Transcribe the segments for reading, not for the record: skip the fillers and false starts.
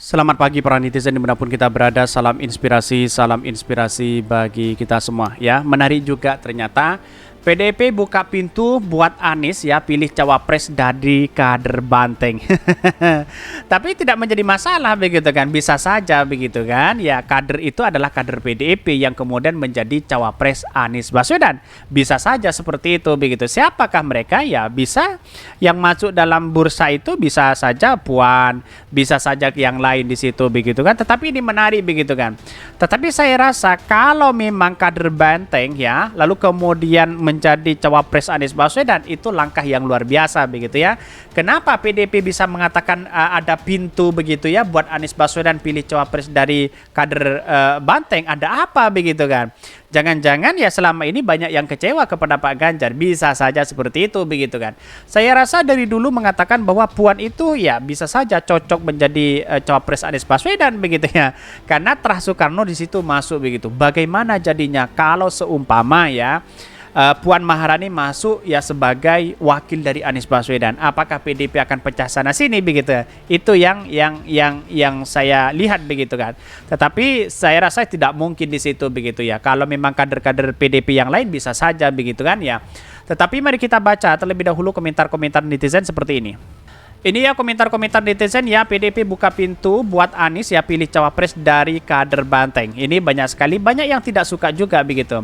Selamat pagi para netizen dimanapun kita berada, salam inspirasi bagi kita semua ya. Menarik juga ternyata PDIP buka pintu buat Anies ya pilih cawapres dari kader Banteng. Tapi tidak menjadi masalah begitu kan, bisa saja begitu kan. Ya kader itu adalah kader PDIP yang kemudian menjadi cawapres Anies Baswedan. Bisa saja seperti itu begitu. Siapakah mereka? Ya bisa yang masuk dalam bursa itu bisa saja Puan, bisa saja yang lain di situ begitu kan. Tetapi ini menarik begitu kan. Tetapi saya rasa kalau memang kader Banteng ya, lalu kemudian menjadi cawapres Anies Baswedan, itu langkah yang luar biasa begitu ya. Kenapa PDIP bisa mengatakan ada pintu begitu ya buat Anies Baswedan pilih cawapres dari kader Banteng? Ada apa begitu kan? Jangan-jangan ya selama ini banyak yang kecewa kepada Pak Ganjar, bisa saja seperti itu begitu kan. Saya rasa dari dulu mengatakan bahwa Puan itu ya bisa saja cocok menjadi cawapres Anies Baswedan begitu ya. Karena Terah Soekarno di situ masuk begitu. Bagaimana jadinya kalau seumpama ya Puan Maharani masuk ya sebagai wakil dari Anies Baswedan, apakah PDIP akan pecah sana sini begitu? Itu yang saya lihat begitu kan. Tetapi saya rasa tidak mungkin di situ begitu ya. Kalau memang kader-kader PDIP yang lain bisa saja begitu kan ya. Tetapi mari kita baca terlebih dahulu komentar-komentar netizen seperti ini. Ini ya komentar-komentar netizen ya, PDIP buka pintu buat Anies ya pilih cawapres dari kader Banteng. Ini banyak sekali, banyak yang tidak suka juga begitu.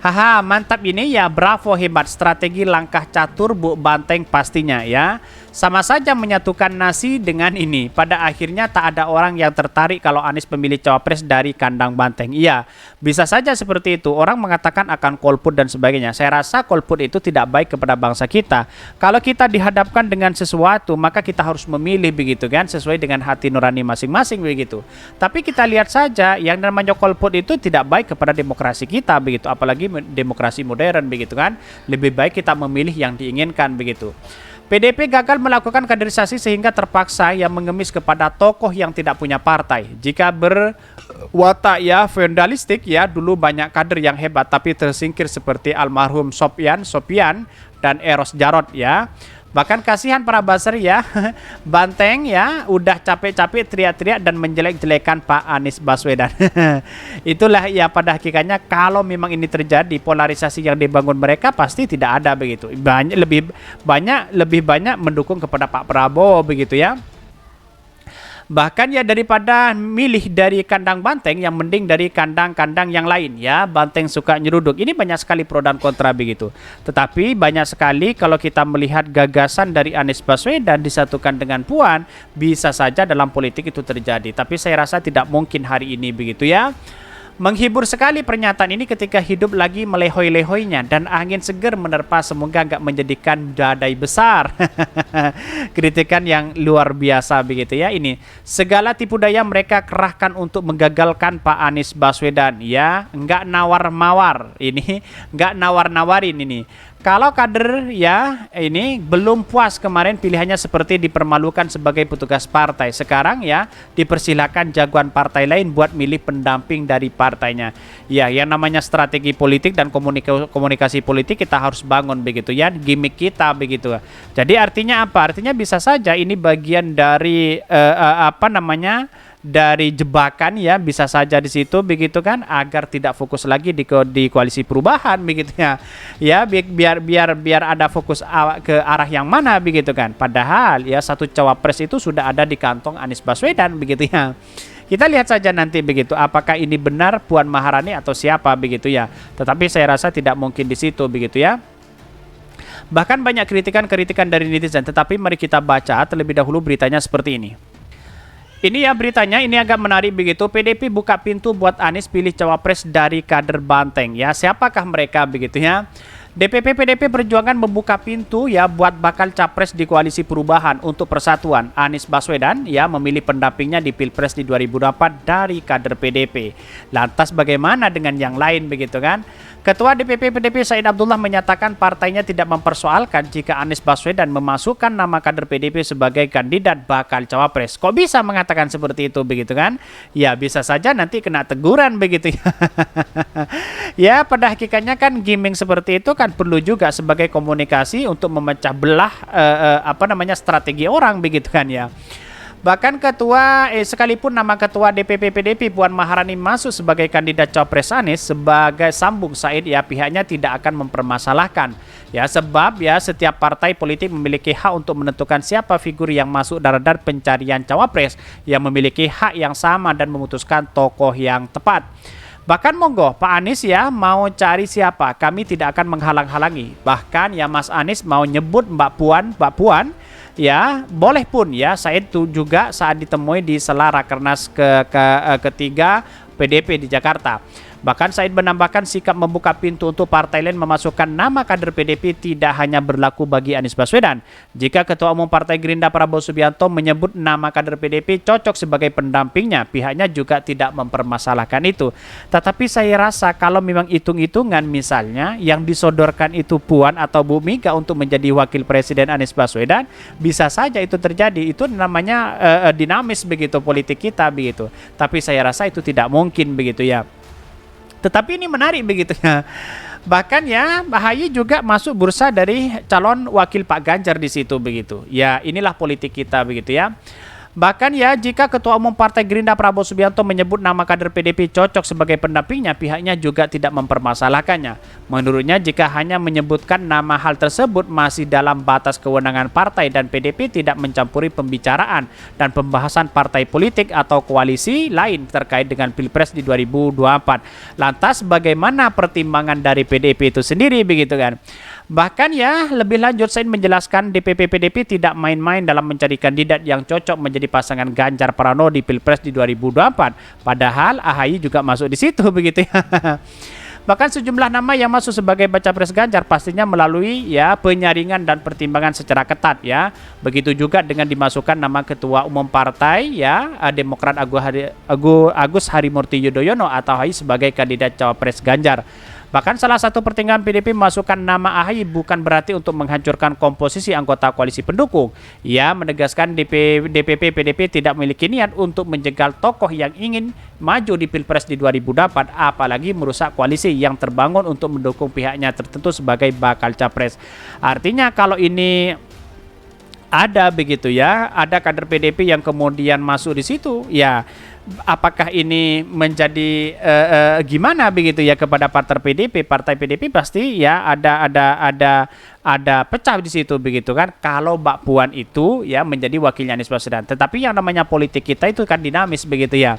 Haha, mantap ini ya, bravo, hebat, strategi langkah catur Bu Banteng pastinya ya. Sama saja menyatukan nasi dengan ini. Pada akhirnya tak ada orang yang tertarik kalau Anies memilih cawapres dari kandang Banteng. Iya, bisa saja seperti itu. Orang mengatakan akan golput dan sebagainya. Saya rasa golput itu tidak baik kepada bangsa kita. Kalau kita dihadapkan dengan sesuatu, maka kita harus memilih begitu kan, sesuai dengan hati nurani masing-masing begitu. Tapi kita lihat saja yang namanya golput itu tidak baik kepada demokrasi kita begitu, apalagi demokrasi modern begitu kan. Lebih baik kita memilih yang diinginkan begitu. PDIP gagal melakukan kaderisasi sehingga terpaksa yang mengemis kepada tokoh yang tidak punya partai. Jika berwatak ya feudalistik ya, dulu banyak kader yang hebat tapi tersingkir seperti almarhum Sopian dan Eros Jarot ya. Bahkan kasihan para buzzer ya, Banteng ya udah capek-capek teriak-teriak dan menjelek-jelekan Pak Anies Baswedan. Itulah ya pada hakikatnya kalau memang ini terjadi, polarisasi yang dibangun mereka pasti tidak ada begitu. Lebih banyak mendukung kepada Pak Prabowo begitu ya. Bahkan ya daripada milih dari kandang Banteng, yang mending dari kandang-kandang yang lain ya. Banteng suka nyeruduk. Ini banyak sekali pro dan kontra begitu. Tetapi banyak sekali kalau kita melihat gagasan dari Anies Baswedan disatukan dengan Puan, bisa saja dalam politik itu terjadi. Tapi saya rasa tidak mungkin hari ini begitu ya. Menghibur sekali pernyataan ini ketika hidup lagi melehoi-lehoinya dan angin seger menerpa, semoga nggak menjadikan badai besar. Kritikan yang luar biasa begitu ya ini. Segala tipu daya mereka kerahkan untuk menggagalkan Pak Anies Baswedan ya, nggak nawar-mawar ini, nggak nawar-nawarin ini. Kalau kader ya ini belum puas kemarin pilihannya seperti dipermalukan sebagai petugas partai. Sekarang ya dipersilakan jagoan partai lain buat milih pendamping dari partainya. Ya yang namanya strategi politik dan komunikasi politik kita harus bangun begitu ya. Gimmick kita begitu. Jadi artinya apa? Artinya bisa saja ini bagian dari dari jebakan ya, bisa saja di situ begitu kan, agar tidak fokus lagi di koalisi perubahan begitu ya. Ya biar ada fokus ke arah yang mana begitu kan. Padahal ya satu cawapres itu sudah ada di kantong Anies Baswedan begitu ya. Kita lihat saja nanti begitu apakah ini benar Puan Maharani atau siapa begitu ya. Tetapi saya rasa tidak mungkin di situ begitu ya. Bahkan banyak kritikan dari netizen, tetapi mari kita baca terlebih dahulu beritanya seperti ini. Ini ya beritanya, ini agak menarik begitu. PDIP buka pintu buat Anies pilih cawapres dari kader Banteng ya. Siapakah mereka begitu ya? DPP PDIP Perjuangan membuka pintu ya buat bakal capres di koalisi perubahan untuk persatuan. Anies Baswedan ya memilih pendampingnya di Pilpres di 2024 dari kader PDIP. Lantas bagaimana dengan yang lain begitu kan? Ketua DPP PDIP Said Abdullah menyatakan partainya tidak mempersoalkan jika Anies Baswedan memasukkan nama kader PDIP sebagai kandidat bakal cawapres. Kok bisa mengatakan seperti itu begitu kan? Ya bisa saja nanti kena teguran begitu ya. Ya pada hakikatnya kan gimmick seperti itu kan perlu juga sebagai komunikasi untuk memecah belah strategi orang begitu kan ya. Bahkan sekalipun nama ketua DPP PDP Puan Maharani masuk sebagai kandidat cawapres Anies sebagai sambung Said, ya pihaknya tidak akan mempermasalahkan. Ya, sebab ya setiap partai politik memiliki hak untuk menentukan siapa figur yang masuk radar pencarian cawapres yang memiliki hak yang sama dan memutuskan tokoh yang tepat. Bahkan monggo Pak Anies ya mau cari siapa, kami tidak akan menghalang-halangi. Bahkan ya Mas Anies mau nyebut Mbak Puan, ya boleh pun ya. Said itu juga saat ditemui di sela Rakernas ketiga PDP di Jakarta. Bahkan Said menambahkan sikap membuka pintu untuk partai lain memasukkan nama kader PDP tidak hanya berlaku bagi Anies Baswedan. Jika Ketua Umum Partai Gerindra Prabowo Subianto menyebut nama kader PDP cocok sebagai pendampingnya, pihaknya juga tidak mempermasalahkan itu. Tetapi saya rasa kalau memang hitung-hitungan misalnya yang disodorkan itu Puan atau Bu Mega untuk menjadi wakil presiden Anies Baswedan, bisa saja itu terjadi. Itu namanya dinamis begitu politik kita begitu. Tapi saya rasa itu tidak mungkin begitu ya. Tetapi ini menarik begitu ya. Bahkan ya AHY juga masuk bursa dari calon wakil Pak Ganjar di situ begitu. Ya inilah politik kita begitu ya. Bahkan ya jika Ketua Umum Partai Gerindra Prabowo Subianto menyebut nama kader PDP cocok sebagai pendampingnya, pihaknya juga tidak mempermasalahkannya. Menurutnya jika hanya menyebutkan nama hal tersebut masih dalam batas kewenangan partai dan PDP tidak mencampuri pembicaraan dan pembahasan partai politik atau koalisi lain terkait dengan Pilpres di 2024. Lantas bagaimana pertimbangan dari PDP itu sendiri begitu kan? Bahkan ya lebih lanjut Said menjelaskan DPP PDP tidak main-main dalam mencari kandidat yang cocok menjadi pasangan Ganjar Pranowo di Pilpres di 2024. Padahal AHY juga masuk di situ begitu ya. Bahkan sejumlah nama yang masuk sebagai baca pres Ganjar pastinya melalui ya penyaringan dan pertimbangan secara ketat ya. Begitu juga dengan dimasukkan nama Ketua Umum Partai ya Demokrat Agus Harimurti Yudhoyono atau AHY sebagai kandidat cawapres Ganjar. Bahkan salah satu pertimbangan PDP memasukkan nama AHY bukan berarti untuk menghancurkan komposisi anggota koalisi pendukung. Ia menegaskan DPP PDP tidak memiliki niat untuk menjegal tokoh yang ingin maju di Pilpres di 2024, apalagi merusak koalisi yang terbangun untuk mendukung pihaknya tertentu sebagai bakal capres. Artinya kalau ini ada begitu ya, ada kader PDP yang kemudian masuk di situ, ya apakah ini menjadi gimana begitu ya kepada partai PDP pasti ya ada pecah di situ begitu kan kalau Mbak Puan itu ya menjadi wakilnya Anies Baswedan. Tetapi yang namanya politik kita itu kan dinamis begitu ya.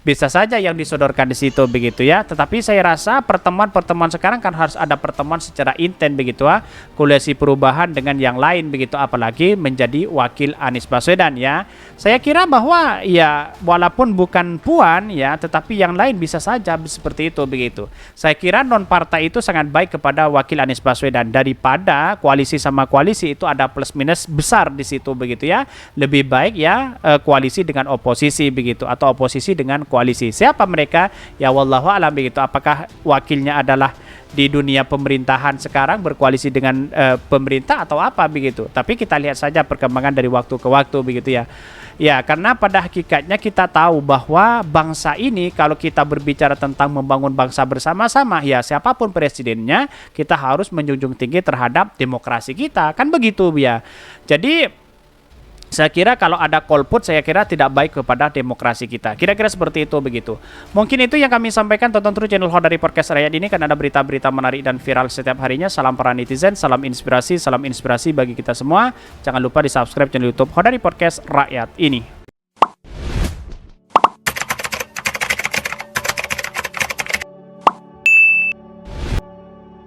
Bisa saja yang disodorkan di situ begitu ya. Tetapi saya rasa pertemuan sekarang kan harus ada pertemuan secara intens begitu ya. Koalisi perubahan dengan yang lain begitu, apalagi menjadi wakil Anies Baswedan ya. Saya kira bahwa ya walaupun bukan Puan ya, tetapi yang lain bisa saja seperti itu begitu. Saya kira non partai itu sangat baik kepada wakil Anies Baswedan daripada koalisi sama koalisi, itu ada plus minus besar di situ begitu ya. Lebih baik ya koalisi dengan oposisi begitu atau oposisi dengan koalisi. Siapa mereka? Ya wallahu alam begitu. Apakah wakilnya adalah di dunia pemerintahan sekarang berkoalisi dengan pemerintah atau apa begitu. Tapi kita lihat saja perkembangan dari waktu ke waktu begitu ya. Ya, karena pada hakikatnya kita tahu bahwa bangsa ini kalau kita berbicara tentang membangun bangsa bersama-sama, ya siapapun presidennya, kita harus menjunjung tinggi terhadap demokrasi kita. Kan begitu ya. Jadi saya kira kalau ada golput, saya kira tidak baik kepada demokrasi kita. Kira-kira seperti itu begitu. Mungkin itu yang kami sampaikan. Tonton terus channel Hodari Podcast Rakyat ini, karena ada berita-berita menarik dan viral setiap harinya. Salam para netizen, salam inspirasi bagi kita semua. Jangan lupa di subscribe channel YouTube Hodari Podcast Rakyat ini.